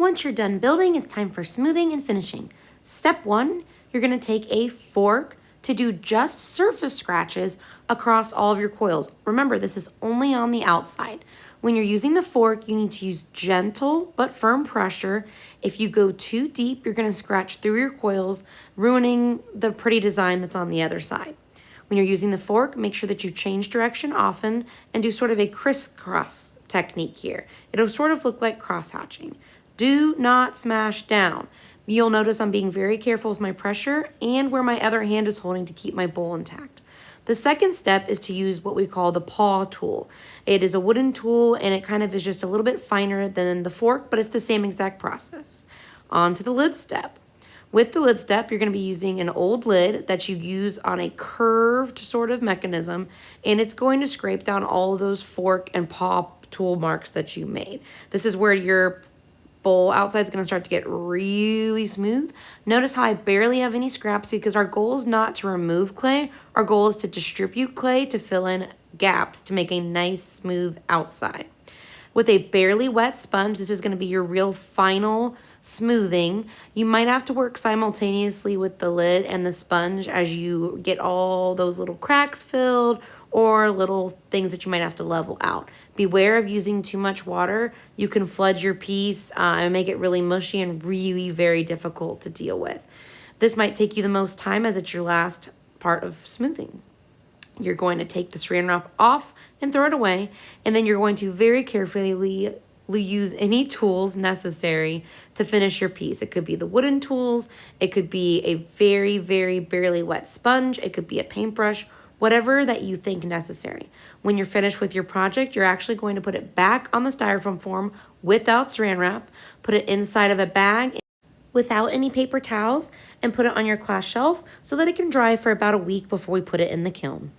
Once you're done building, it's time for smoothing and finishing. Step 1, you're going to take a fork to do just surface scratches across all of your coils. Remember, this is only on the outside. When you're using the fork, you need to use gentle but firm pressure. If you go too deep, you're going to scratch through your coils, ruining the pretty design that's on the other side. When you're using the fork, make sure that you change direction often and do sort of a crisscross technique here. It'll sort of look like cross-hatching. Do not smash down. You'll notice I'm being very careful with my pressure and where my other hand is holding to keep my bowl intact. The second step is to use what we call the paw tool. It is a wooden tool and it kind of is just a little bit finer than the fork, but it's the same exact process. On to the lid step. With the lid step, you're going to be using an old lid that you use on a curved sort of mechanism, and it's going to scrape down all those fork and paw tool marks that you made. This is where your bowl outside is going to start to get really smooth. Notice how I barely have any scraps because our goal is not to remove clay. Our goal is to distribute clay to fill in gaps to make a nice smooth outside. With a barely wet sponge, this is going to be your real final smoothing. You might have to work simultaneously with the lid and the sponge as you get all those little cracks filled or little things that you might have to level out. Beware of using too much water. You can flood your piece and make it really mushy and really very difficult to deal with. This might take you the most time as it's your last part of smoothing. You're going to take the saran wrap off and throw it away, and then you're going to very carefully use any tools necessary to finish your piece. It could be the wooden tools, it could be a very, very barely wet sponge, it could be a paintbrush, whatever that you think necessary. When you're finished with your project, you're actually going to put it back on the styrofoam form without saran wrap, put it inside of a bag without any paper towels, and put it on your class shelf so that it can dry for about a week before we put it in the kiln.